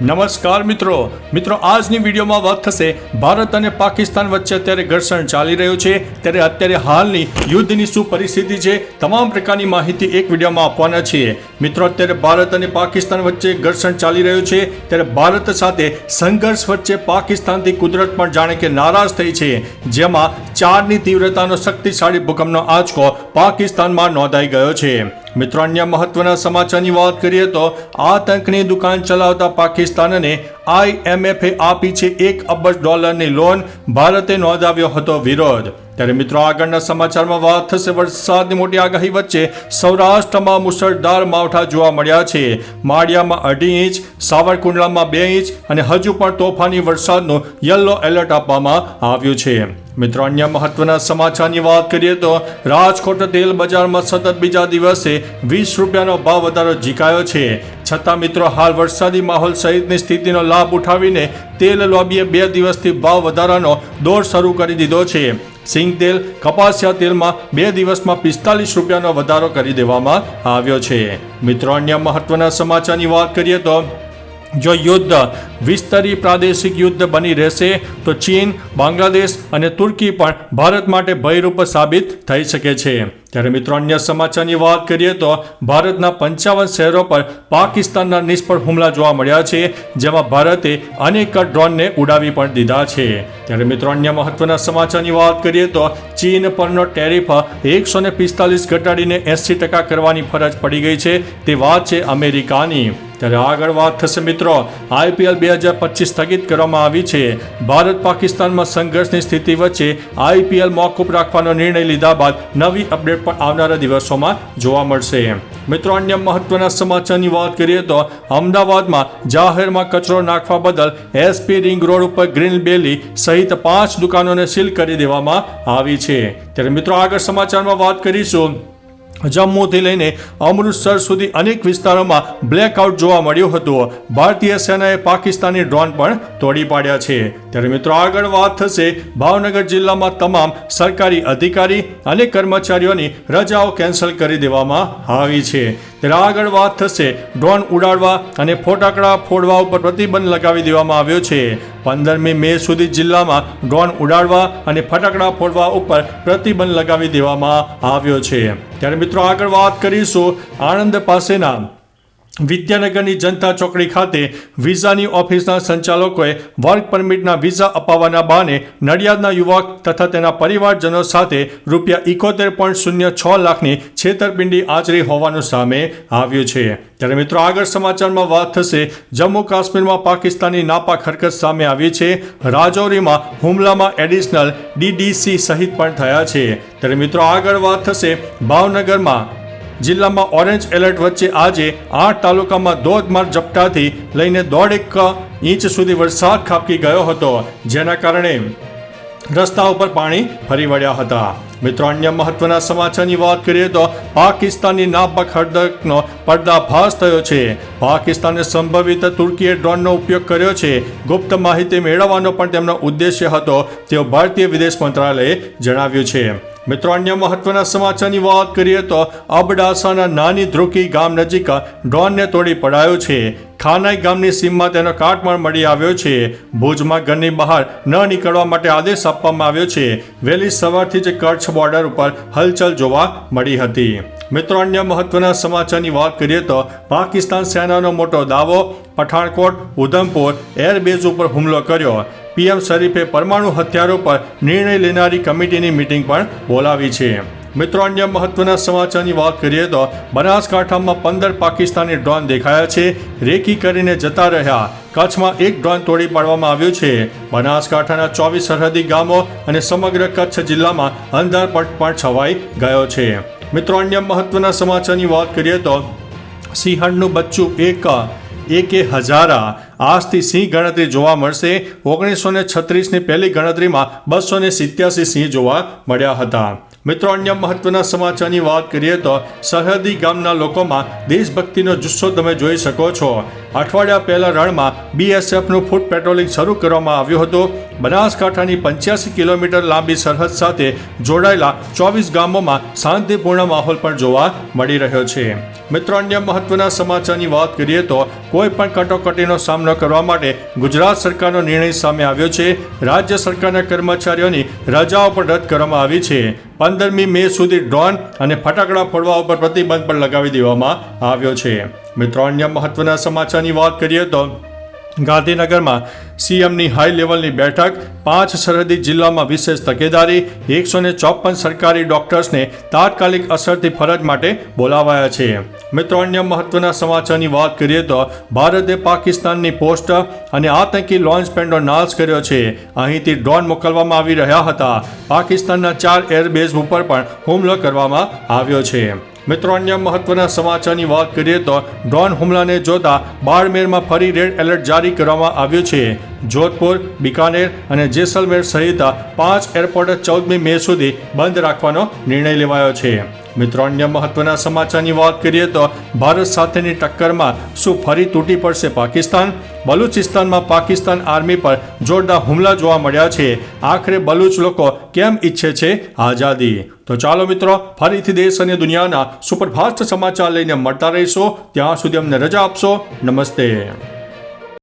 નમસ્કાર મિત્રો આજની વિડીયોમાં વાત થશે ભારત અને પાકિસ્તાન વચ્ચે અત્યારે ઘર્ષણ ચાલી રહ્યું છે ત્યારે અત્યારે હાલની યુદ્ધની શું પરિસ્થિતિ છે તમામ પ્રકારની માહિતી એક વિડીયોમાં આપવાના છીએ મિત્રો અત્યારે ભારત અને પાકિસ્તાન વચ્ચે ઘર્ષણ ચાલી રહ્યું છે ત્યારે ભારત સાથે સંઘર્ષ વચ્ચે પાકિસ્તાનથી કુદરત પણ જાણે કે નારાજ થઈ છે જેમાં 4ની તીવ્રતાનો શક્તિશાળી ભૂકંપનો આંચકો પાકિસ્તાનમાં નોંધાઈ ગયો છે મિત્રો અન્ય મહત્વના સમાચારની વાત કરીએ તો આતંકની દુકાન ચલાવતા પાકિસ્તાનને IMFએ આપી છે $1 અબજ લોન, ભારતે નોંધાવ્યો હતો વિરોધ ત્યારે મિત્રો આગળના સમાચારમાં વાત થશે વરસાદની મોટી આગાહી વચ્ચે સૌરાષ્ટ્રમાં મુશળધાર માવઠા જોવા મળ્યા છે માળિયામાં 2.5 ઇંચ, સાવરકુંડલામાં 2 ઇંચ અને હજુ પણ તોફાની વરસાદનું યલો એલર્ટ આપવામાં આવ્યું છે મિત્રો અન્ય મહત્વના સમાચારની વાત કરીએ તો રાજકોટ તેલ બજારમાં સતત બીજા દિવસે ₹20નો ભાવ વધારો ઝીકાયો છે છતાં મિત્રો હાલ વરસાદી માહોલ સહિતની સ્થિતિનો લાભ ઉઠાવીને તેલ લોબીએ 2 દિવસથી ભાવ વધારાનો દોર શરૂ કરી દીધો છે સિંગ તેલ, કપાસિયા તેલમાં 2 દિવસમાં ₹45નો વધારો કરી દેવામાં આવ્યો છે મિત્રો અન્ય મહત્વના સમાચારની વાત કરીએ તો જો યુદ્ધ વિસ્તરી પ્રાદેશિક યુદ્ધ બની રહેશે તો ચીન, બાંગ્લાદેશ અને તુર્કી પણ ભારત માટે ભયરૂપ સાબિત થઈ શકે છે ત્યારે મિત્રો અન્ય સમાચારની વાત કરીએ તો ભારતના 55 શહેરો પર પાકિસ્તાનના નિષ્ફળ હુમલા જોવા મળ્યા છે જેમાં ભારતે અનેક ડ્રોનને ઉડાવી પણ દીધા છે ત્યારે મિત્રો અન્ય મહત્વના સમાચારની વાત કરીએ તો ચીન પરનો ટેરિફ 145 ઘટાડીને 80% કરવાની ફરજ પડી ગઈ છે તે વાત છે અમેરિકાની ત્યારે આગળ વાત થશે મિત્રો IPL 2025 સ્થગિત કરવામાં આવી છે ભારત પાકિસ્તાનમાં સંઘર્ષની સ્થિતિ વચ્ચે IPL મોકૂફ રાખવાનો નિર્ણય લીધા બાદ નવી અપડેટ પણ આવનારા દિવસોમાં જોવા મળશે મિત્રો અન્ય મહત્વના સમાચારની વાત કરીએ તો અમદાવાદમાં જાહેરમાં કચરો નાખવા બદલ SP રિંગ રોડ ઉપર ગ્રીન બેલી સહિત 5 દુકાનોને સીલ કરી દેવામાં આવી છે ત્યારે મિત્રો આગળ સમાચારમાં વાત કરીશું જમ્મુથી લઈને અમૃતસર સુધી અનેક વિસ્તારોમાં બ્લેકઆઉટ જોવા મળ્યું હતું ભારતીય સેનાએ પાકિસ્તાની ડ્રોન પણ તોડી પાડ્યા છે ત્યારે મિત્રો આગળ વાત થશે ભાવનગર જિલ્લામાં તમામ સરકારી અધિકારી અને કર્મચારીઓની રજાઓ કેન્સલ કરી દેવામાં આવી છે ત્યારે આગળ વાત થશે ડ્રોન ઉડાડવા અને ફટાકડા ફોડવા ઉપર પ્રતિબંધ લગાવી દેવામાં આવ્યો છે 15મી મે સુધી જિલ્લામાં ડ્રોન ઉડાડવા અને ફટાકડા ફોડવા ઉપર પ્રતિબંધ લગાવી દેવામાં આવ્યો છે ત્યારે મિત્રો આગળ વાત કરીશું આણંદ પાસેના વિદ્યાનગરની જનતા ચોકડી ખાતે વિઝાની ઓફિસના સંચાલકોએ વર્ક પરમિટના વિઝા અપાવવાના બહાને નડિયાદના યુવક તથા તેના પરિવારજનો સાથે ₹71.06 લાખની છેતરપિંડી આચરી હોવાનું સામે આવ્યું છે ત્યારે મિત્રો આગળ સમાચારમાં વાત થશે જમ્મુ કાશ્મીરમાં પાકિસ્તાની નાપાક હરકત સામે આવી છે રાજૌરીમાં હુમલામાં એડિશનલ DDC સહિત પણ થયા છે ત્યારે મિત્રો આગળ વાત થશે ભાવનગરમાં જિલ્લામાં ઓરેન્જ એલર્ટ વચ્ચે આજે 8 તાલુકામાં ધોધમાર ઝપટાથી લઈને 1.5 ઇંચ સુધી વરસાદ ખાબકી ગયો હતો જેના કારણે રસ્તા ઉપર પાણી ફરી વળ્યા હતા મિત્રો અન્ય મહત્વના સમાચારની વાત કરીએ તો પાકિસ્તાનની નાપાક હરકતનો પર્દાફાશ થયો છે પાકિસ્તાને સંભવિત તુર્કીએ ડ્રોનનો ઉપયોગ કર્યો છે ગુપ્ત માહિતી મેળવવાનો પણ તેમનો ઉદ્દેશ્ય હતો તેવું ભારતીય વિદેશ મંત્રાલયે જણાવ્યું છે મિત્રો અન્ય મહત્વના સમાચારની વાત કરીએ તો અબડાસાના નાની ધ્રુકી ગામ નજીક ડ્રોનને તોડી પડાયો છે ખાનાઈ ગામની સીમમાં તેનો કાટમાળ મળી આવ્યો છે ભુજમાં ઘરની બહાર ન નીકળવા માટે આદેશ આપવામાં આવ્યો છે વહેલી સવારથી જ કચ્છ બોર્ડર ઉપર હલચલ જોવા મળી હતી મિત્રો અન્ય મહત્વના સમાચારની વાત કરીએ તો પાકિસ્તાન સેનાનો મોટો દાવો પઠાણકોટ ઉધમપુર એરબેઝ ઉપર હુમલો કર્યો PM શરીફે પરમાણુ હથિયારો પર નિર્ણય લેનારી કમિટીની મીટિંગ પણ બોલાવી છે મિત્રો અન્ય મહત્વના સમાચારની વાત કરીએ તો બનાસકાંઠામાં 15 પાકિસ્તાની ડ્રોન દેખાયા છે રેકી કરીને જતા રહ્યા કચ્છમાં એક ડ્રોન તોડી પાડવામાં આવ્યું છે બનાસકાંઠાના 24 સરહદી ગામો અને સમગ્ર કચ્છ જિલ્લામાં અંધારપટ પણ છવાઈ ગયો છે મિત્રો અન્ય મહત્વના સમાચારની વાત કરીએ તો સિંહણનું બચ્ચું એકે હજારા આજથી સિંહ ગણતરી જોવા મળશે 1936ની પહેલી ગણતરીમાં 287 સિંહ જોવા મળ્યા હતા મિત્રો અન્ય મહત્વના સમાચારની વાત કરીએ તો સરહદી ગામના લોકોમાં દેશભક્તિનો જુસ્સો તમે જોઈ શકો છો અઠવાડિયા પહેલા રણમાં BSFનું ફૂટ પેટ્રોલિંગ શરૂ કરવામાં આવ્યું હતું બનાસકાંઠાની 85 કિલોમીટર લાંબી સરહદ સાથે જોડાયેલા 24 ગામોમાં શાંતિપૂર્ણ માહોલ પણ જોવા મળી રહ્યો છે મિત્રો અન્ય મહત્વના સમાચારની વાત કરીએ તો કોઈ પણ કટોકટીનો સામનો સામનો કરવા માટે ગુજરાત સરકારનો નિર્ણય સામે આવ્યો છે. રાજ્ય સરકારના કર્મચારીઓની રજાઓ પણ રદ કરવામાં આવી છે. 15મી મે સુધી ડ્રોન અને ફટાકડા ફોડવા ઉપર પ્રતિબંધ પણ લગાવી દેવામાં આવ્યો છે. મિત્રો, અન્ય મહત્વના સમાચારની વાત કરીએ તો ગાંધીનગરમાં સીએમની હાઈ લેવલની બેઠક, 5 સરહદી જિલ્લામાં વિશેષ તકેદારી, 154 સરકારી ડોક્ટર્સને તાત્કાલિક અસરથી ફરજ માટે બોલાવાયા છે. મિત્રો, અન્ય મહત્વના સમાચારની વાત કરીએ તો ભારતે પાકિસ્તાનની પોસ્ટ અને આતંકી લોન્ચ પેડનો નાશ કર્યો છે. અહીંથી ડ્રોન મોકલવામાં આવી રહ્યા હતા. પાકિસ્તાનના 4 એરબેઝ ઉપર પણ હુમલો કરવામાં આવ્યો છે. મિત્રો, અન્ય મહત્વના સમાચારની વાત કરીએ તો ડ્રોન હુમલાને જોતા બાડમેરમાં ફરી રેડ એલર્ટ જારી કરવામાં આવ્યું છે. જોધપુર, બિકાનેર અને જેસલમેર સહિત 5 એરપોર્ટ 14મી મે સુધી બંધ રાખવાનો નિર્ણય લેવાયો છે. મિત્રો, અન્ય મહત્વના સમાચારની વાત કરીએ તો ભારત સાથેની ટક્કરમાં શું ફરી તૂટી પડશે પાકિસ્તાન? બલુચિસ્તાનમાં પાકિસ્તાન આર્મી પર જોરદાર હુમલા જોવા મળ્યા છે. આખરે બલુચ લોકો કેમ ઈચ્છે છે આઝાદી? તો ચાલો મિત્રો, ફરીથી દેશ અને દુનિયાના સુપરફાસ્ટ સમાચાર લઈને મળતા રહીશું. ત્યાં સુધી અમને રજા આપશો. નમસ્તે.